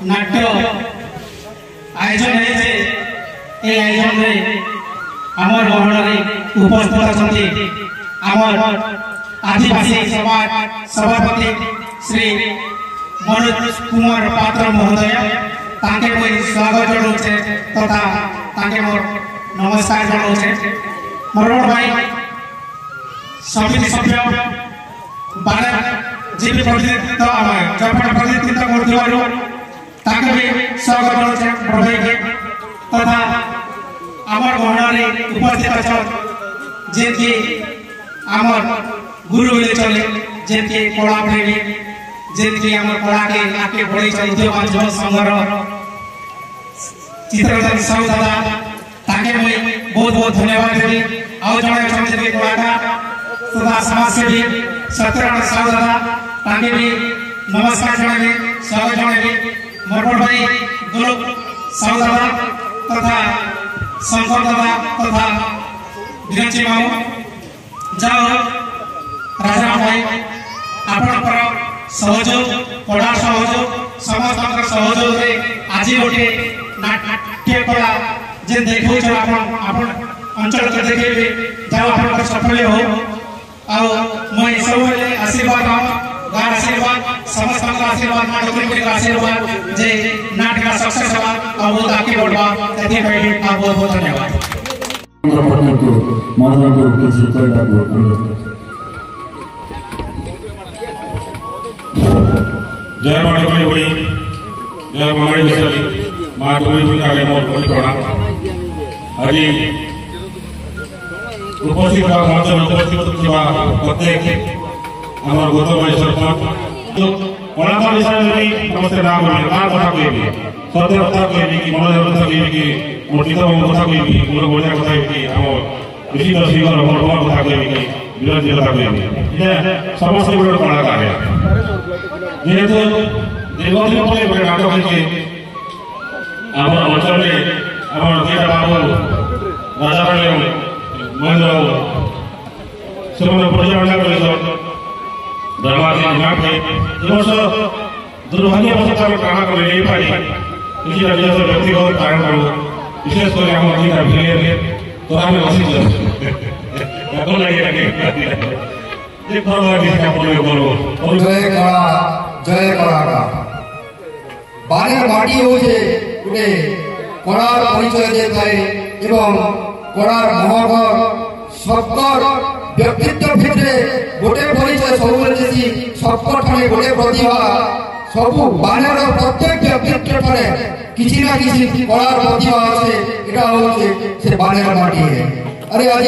नाट्य आयोजन आयोजन में आमर भवन उपस्थित अच्छा आमर आदिवासी समाज सभापति श्री मनोज कुमार पात्र महोदय ताके मुई स्वागत जनाऊे तथा ताके मोर नमस्कार जनाऊे मोर भाई समिति सभ्य बारे जी प्रतिनिधित्व जयपट प्रतिनिधित्व कर भी स्वागत जनाऊे मोर भाई के तथा आमर भवन उपस्थित अच्छा जी आमर गुरु बोले चले जेमती कला प्रेमी जेमती आमर कला के आगे बढ़ी उद्योगवान युवा संघर चित्ररंजन साहू दादा ताके मुई बहुत बहुत धन्यवाद देवी आउ जने छन कलाकार तथा समाजसेवी सत्यनारायण साहू दादा ताके भी नमस्कार जणाबी स्वागत जणाबी मोर भाई गोलक साहू दादा तथा शंकर दादा तथा विरंची बाबू जाओ राजा भाई आपणकर सहयोग कला सहयोग समस्त सहयोग आज गोटे नाट्य कला जे देखो आपण अंचल के देखे जाओ आप सफल हो मुई सब आशीर्वाद गार आशीर्वाद समस्त आशीर्वाद माँ डोगरी आशीर्वाद जे नाटक सक्सेस हवा और बहुत आगे बढ़वा बहुत बहुत धन्यवाद। जय माँ डोगरी होली जय माँ विशाली माँ डोगरी आगे मोर कोई प्रणाम आज उपस्थित प्रत्येक आम गौतम भाई सरपंच कलाकार विषय में समस्त नाम कथा कह सत्य कथा कह कि मनोरंजन कथा कह कि मोर चित्र कथा कह मोर बढ़िया कथा कि आम विशिष्ट सिंगर मोर कथा कह कि विरंजी कथा कह समस्त गोटे कलाकार जेहेतु दीर्घदिन पर गोटे नाटक है आम अंचल में आम दीटा बाबू राजा महेंद्र बाबू से परिचालना कर दरबार वर्ष दुर्भाग्यवश ग्राहक नहीं पारी किसी व्यक्तिगत कारण विशेषकर तो आम जय कला जय कलाकार बानेर माटी होचे गोटे कलार परिचय देखाए एवं कलार महत्व सबकर व्यक्तित्व भितर गोटे परिचय सब सबकर ठाने गोटे प्रतिभा सब बानेर प्रत्येक व्यक्तित्व ठाने किसी ना किसी कलार प्रतिभा अच्छे एटा होचे से बानेर माटी है। अरे आज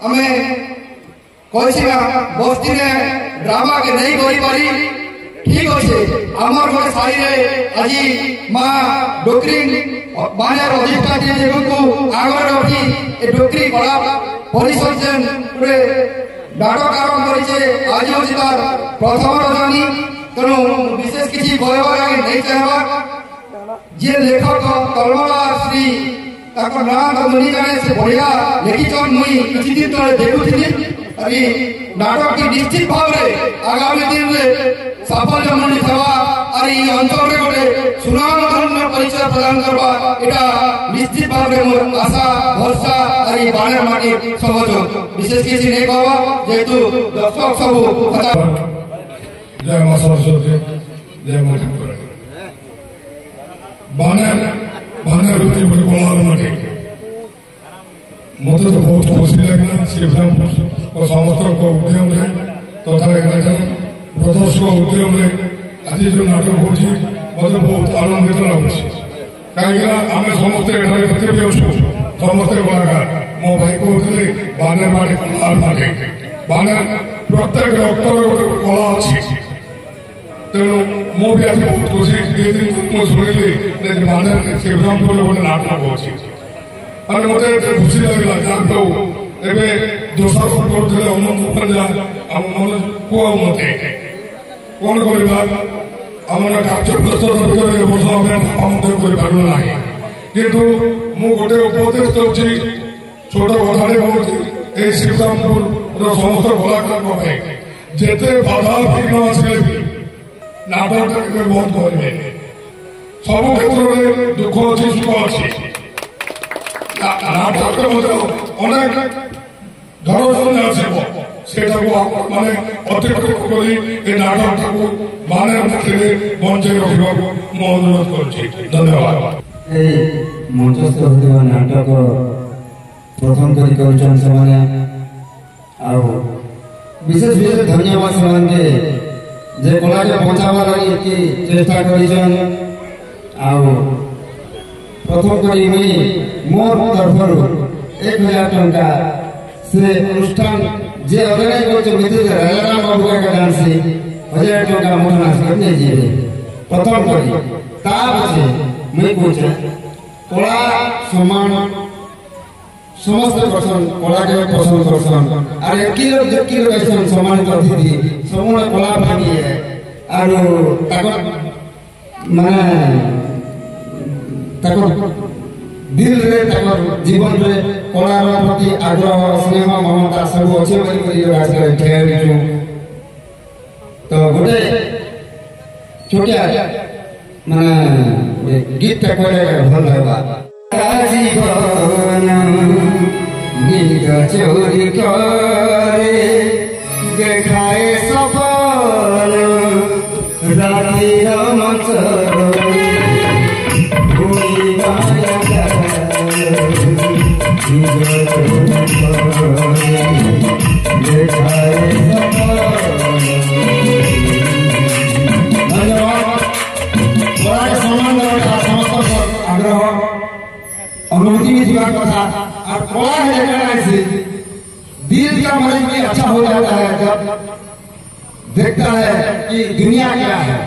हमें कैसी बस्ती ने ड्रामा के नहीं करी पारी ठीक अच्छे आमर घर साई आज माँ डोकरी बानेर अधिष्ठात्री को आगे रखी डोकरी कला परिषद नाटक आरंभ कर आज हूँ तार प्रथम रजनी तेणु विशेष किसी कहबार आगे नहीं चाहवा जे लेखक तलमला श्री ना तो मुझे जाने से बढ़िया लिखिछन मुई किसी दिन तले देखुथि अभी नाटक की निश्चित भाव में आगामी दिन में साफल्य मणि सभा और ये अंचल में गोटे सुनामधन्य परिचय प्रदान करवा एटा निश्चित भाव में मोर आशा भरसा और ये बानेर माटी सहयोग विशेष किसी नहीं कहवा जेतु दर्शक सब जय मां सरस्वती जय मां ठाकुर बानेर बानेर होती बड़ी कलार माटी मत तो बहुत खुशी लगना शिवराम और समस्त उद्यम है तथा प्रदर्शक उद्यम आज जो नाटक हो मतलब बहुत आनंदित लगुच कहीं आम समस्ते समस्ते कलाकार मो भाई कहते बानेर माटी कलार माटी बानेर प्रत्येक रक्त गोटे कला अच्छी तेणु मु भी आज बहुत खुशी शुणिली बानेर शिवरामपुर गोटे नाटक अच्छी मत खुशी लगला जानते एवं दोषारोप करते अनंत पंजा मन कह मत କ'ଣ କରିବା ଆମର କାର୍ଯ୍ୟ ବ୍ୟସ୍ତତା ଭିତରେ ଏ ବର୍ଷ ଆମେ ମଧ୍ୟ କରିପାରୁ ନାହିଁ। କିନ୍ତୁ ମୁଁ ଗୋଟେ ଉପଦେଶ ଦେଉଛି, ଛୋଟ କଥାରେ କହୁଛି, এই ଶ୍ରୀରାମପୁରର ସମସ୍ତ କଳାକାରଙ୍କ ପାଇଁ ଯେତେ ବାଧା ବିଘ୍ନ ଆସିଲେ ବି ନାଟକଟା କେବେ ବନ୍ଦ କରିବେ। ସବୁ କ୍ଷେତ୍ରରେ ଦୁଃଖ ଅଛି, ସୁଖ ଅଛି। ନାଟକରେ ମଧ୍ୟ ଅନେକ ଧରସନ୍ଧି ଆସିବ, ସେଟାକୁ ମାନେ ଅତିକ୍ରମ କରି ଏ ନାଟକଟାକୁ ମାନେ ଭିତରେ ବଞ୍ଚେଇ ରଖିବାକୁ ମୁଁ ଅନୁରୋଧ କରୁଛି। ଧନ୍ୟବାଦ। এই মঞ্চস্থ হওয়া নাটক প্রথম করে করছেন সেমানে আর বিশেষ বিশেষ ধন্যবাদ সেমানকে যে কলাকে বঞ্চাবার লাগি কি চেষ্টা করেছেন। আর প্রথম করে মুই মোর তরফর 1000 টঙ্কা সে অনুষ্ঠান যে অর্গানাইজ করছে বিদ্যুৎ রাজারাম বাবুকে জানছি 1000 টঙ্কা মোটা আসলে নিয়ে যাবে প্রথম করে। তা আছে মুই কইছে কলা সমান সমস্ত পছন্দ কলাকে পছন্দ করছেন। আর একই লোক যেকি লোক আছেন সম্মানিত অতিথি সময় কলা ভাঙিয়ে আর তাকর মানে তাকর দিলরে তাকর জীবনরে কলার প্রতি আগ্রহ স্নেহ মমতা সব আছে বলি করি আজকে ঠেয়াইছু। তো গোটে ছোটিয়া মানে গীতটা করে ভাল হবা। জীবন চোরি করে দেখায় সপন রাতির মঞ্চরে দেখায় आग्रह अनुमति भी दिया कथा और कला है ऐसे दिल का मरीज भी अच्छा हो जाता है जब देखता है कि दुनिया क्या है।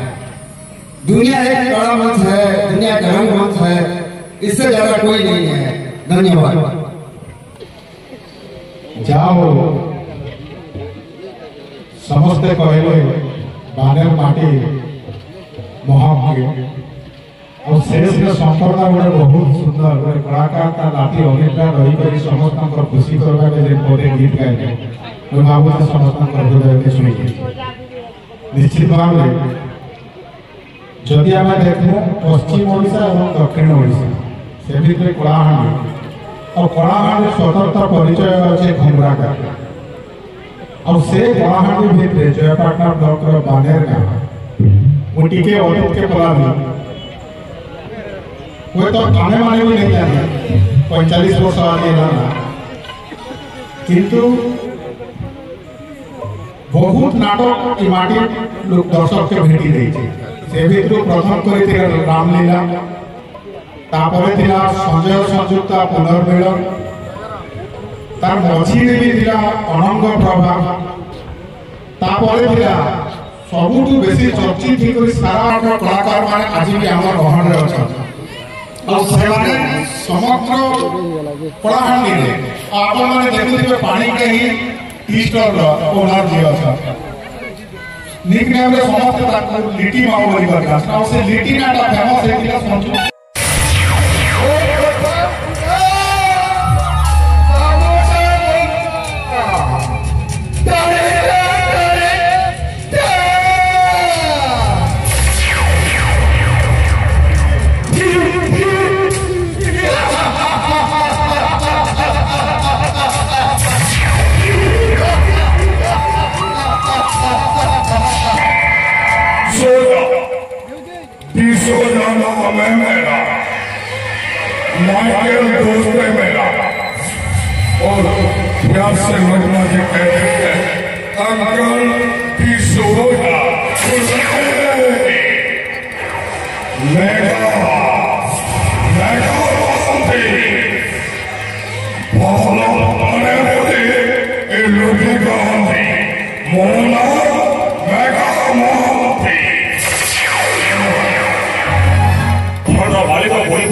दुनिया एक कला मंच है, दुनिया का रंग मंच है, इससे ज्यादा कोई नहीं है। धन्यवाद। जाओ समस्ते कहले बानेर माटी महाभाग्य और शेष संपर्क गोटे बहुत सुंदर गोटे कलाकार का लाठी अभिप्राय रही कर समस्त खुशी करवा गोटे गीत गाइले मैं भावुँ समस्त हृदय शुणी निश्चित भाव जदि आम देखू पश्चिम ओडिशा और दक्षिण ओडिशा से भितर कलाहांडी और कलाहांडी स्वतंत्र परिचय अच्छे घुमरा और से कलाहांडी भितर जयपाटना ब्लॉक बानेर गाँव मुझे अतीत के कला वो तो थाने माने भी नहीं जाने 45 वर्ष आगे ना किंतु बहुत नाटक माटी लोग दर्शक के भेटी देते से भितर प्रथम कर रामलीला तापरे थिला संजय संयुक्ता पुनर्मिलन तार मझी भी थिला अनंग प्रभा तापरे थिला सबुठु बेसी चर्चित सारा कलाकार माने आज भी आम गहन अच्छा समग्र कलाहांडी आपण मैंने देखुए पानी के ही टी स्टॉल ओनर जी अच्छा निक नेम समस्त लिटी माओ बोली से लिटी नाटा फेमस है संजू माइकल दोस्त है मेरा और प्यार से लगना जी कहते हैं अंकल पिसोया मेगा मेगा बहुत बड़े होते ये लोगों का होते मोना मेगा मोहब्बती हमारा वाले का बोली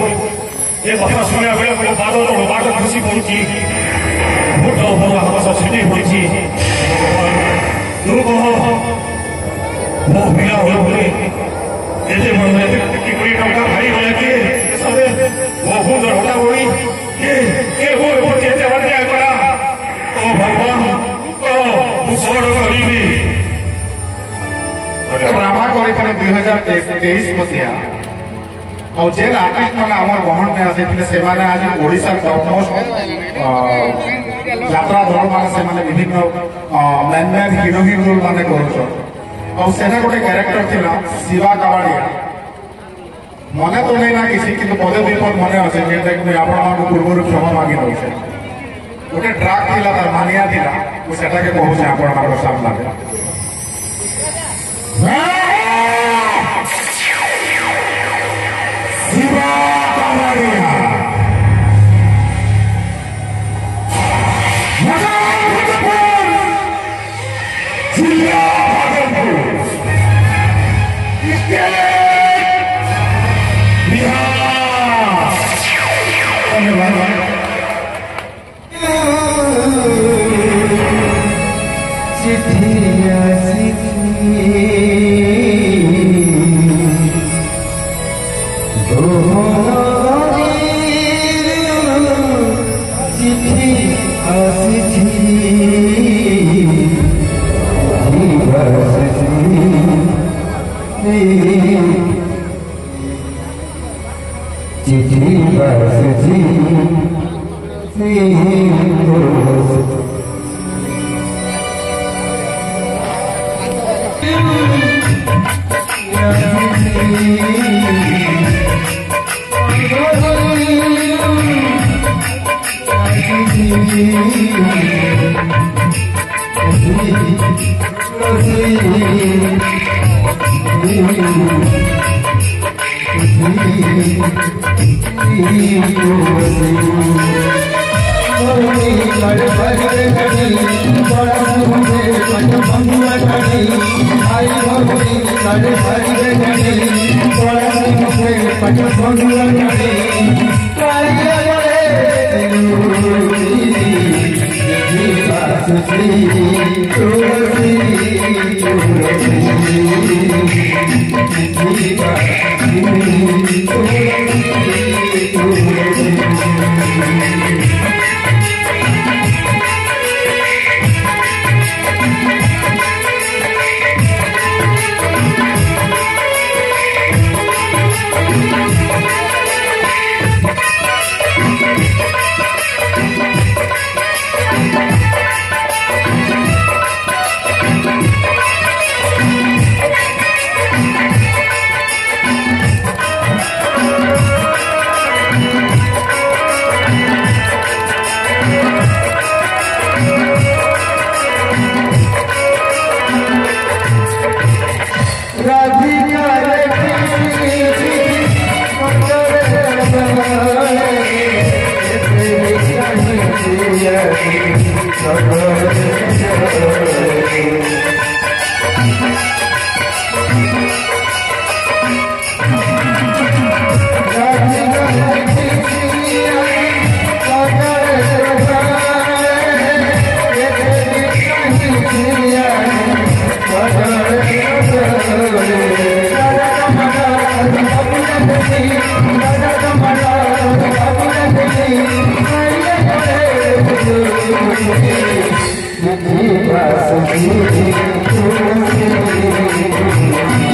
ये कथा शुणा बेले बेले बादल बाट खुशी पड़ी भोट आकाश छिटी पड़ी लोक ମୋ ପିଲା ହଳରେ ଏତେ ବଡ଼ କିପରି ଟଙ୍କା ଭାଇ ଗଲେ କି ସବେ ବହୁତ ହଟା ବଳି କେ ମୋ କେତେ ବାଧ୍ୟ କଲା ଓ ଭଗବାନ ମୁଁ ସଡ଼ କରିବି ଡ୍ରାମା କରିଥିଲେ 2023 ମସିହା ଆଉ ଯେନ୍ ଆର୍ଟିଷ୍ଟ ମାନେ ଆମର ଗହଣରେ ଆସିଥିଲେ ସେମାନେ ଆଜି ଓଡ଼ିଶାର ଟପମୋଷ୍ଟ ଯାତ୍ରା ଦଳ ମାନେ ସେମାନେ ବିଭିନ୍ନ ମ୍ୟାନ୍ ହିରୋ ରୋଲ୍ ମାନେ କରୁଛନ୍ ଆଉ ସେଟା ଗୋଟେ କ୍ୟାରେକ୍ଟର ଥିଲା ଶିବା କାବାଡ଼ିଆ ମନେ ତ ନେଇ ନା କିଛି କିନ୍ତୁ ପଦେ ବିପଦ ମନେ ଅଛି ଯେନ୍ଟାକି ମୁଇଁ ଆପଣମାନଙ୍କୁ ପୂର୍ବରୁ କ୍ଷମା ମାଗି ଦଉଛେ ଗୋଟେ ଟ୍ରାକ୍ ଥିଲା ତାର ମାନିଆ ଥିଲା ମୁଁ ସେଟାକେ କହୁଛେ ଆପଣମାନଙ୍କ ସାମ୍ନାରେ ଶିବା କାବାଡ଼ିଆ Thank you.